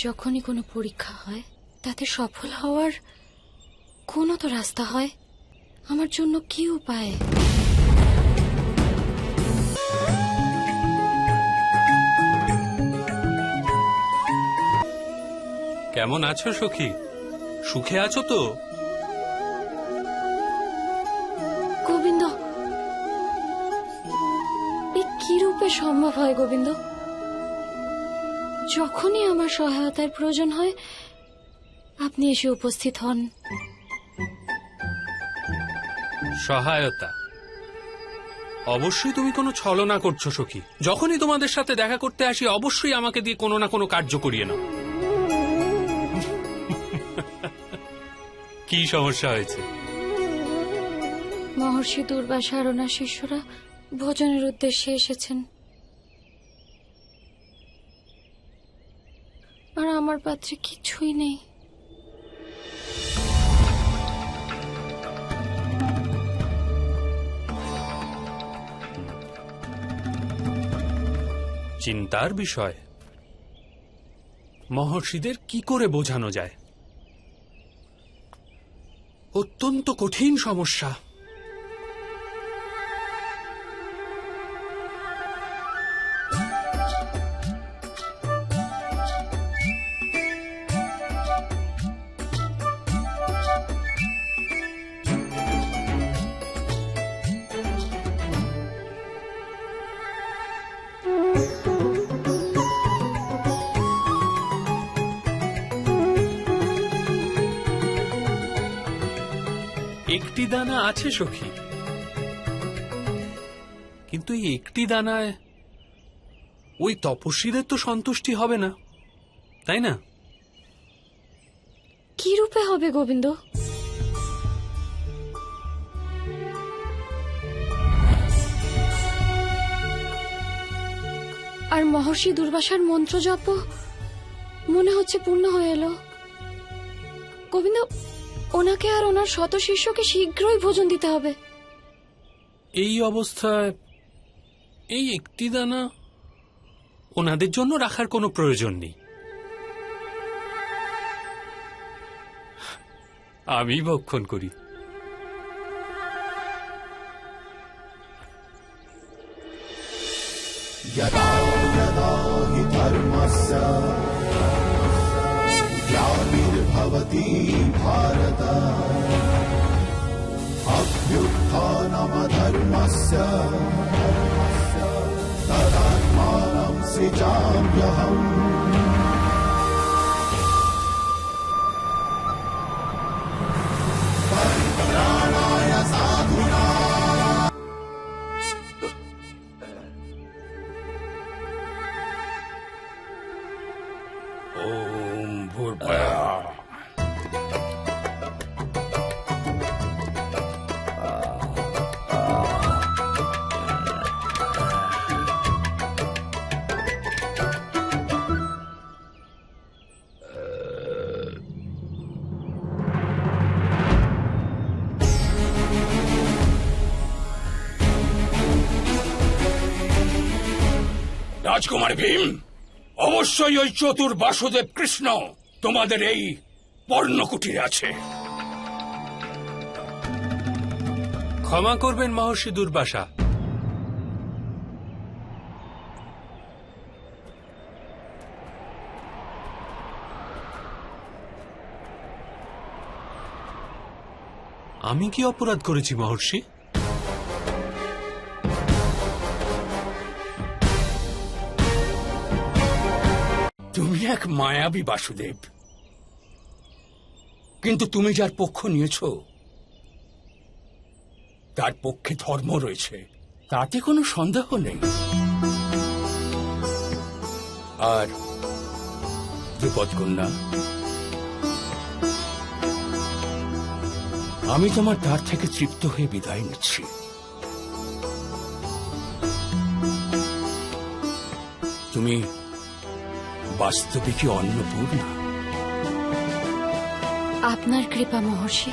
যখনই কোনো পরীক্ষা হয় তাতে সফল হওয়ার কোনো তো রাস্তা হয়। আমার জন্য কি উপায়? কেমন আছো সখী? সুখে আছো তো? গোবিন্দ, এ কি রূপে সম্ভব হয় গোবিন্দ? যখনই আমার সহায়তার প্রয়োজন হয় আপনি এসে উপস্থিত হন। সহায়তা? অবশ্যই তুমি কোনো ছলনা করছো সখী। যখনই তোমাদের সাথে দেখা করতে আসি অবশ্যই আমাকে দিয়ে কোনো না কোনো কার্য করিয়ে নাও। কি সমস্যা হয়েছে? মহর্ষি দুর্বাসা আর ওনার শিষ্যরা ভোজনের উদ্দেশ্যে এসেছেন, আর আমার পাত্রে কিছুই নেই। চিন্তার বিষয়। মহর্ষিদের কি করে বোঝানো যায়? অত্যন্ত কঠিন সমস্যা। একটি দানা আছে সখী, কিন্তু এই একটি দানায় ওই তপস্বীদের তো সন্তুষ্টি হবে না, তাই না? কি রূপে হবে গোবিন্দ? আর মহর্ষি দুর্বাসার মন্ত্র জপ মনে হচ্ছে পূর্ণ হয়ে এলো। গোবিন্দ, ওনাকে আর ওনার শত শিষ্যকে শীঘ্রই ভোজন দিতে হবে। এই অবস্থায় এই একটি দানা ওনাদের জন্য রাখার কোনো প্রয়োজন নেই। আমি ভক্ষণ করি। यदा यदा हि धर्मस्य ग्लानिर्भवति भारत अभ्युत्थानमधर्मस्य तदात्मानं सृजाम्यहम्। परित्राणाय साधूनां ओम भूर्भुवः। রাজকুমার ভীম, অবশ্যই ওই চতুর বাসুদেব কৃষ্ণ তোমাদের এই পর্ণকুটিরে আছে। ক্ষমা করবেন মহর্ষি দুর্বাসা, আমি কি অপরাধ করেছি মহর্ষি? তুমি এক মায়াবী বাসুদেব, কিন্তু তুমি যার পক্ষ নিয়েছ তার পক্ষে ধর্ম রয়েছে, তাতে কোনো সন্দেহ নেই। আর দ্রুপদ কন্যা, আমি তোমার দ্বার থেকে তৃপ্ত হয়ে বিদায় নিচ্ছি। তুমি বাস্তবিকই অন্নপূর্ণা। আপনার কৃপা মহর্ষি।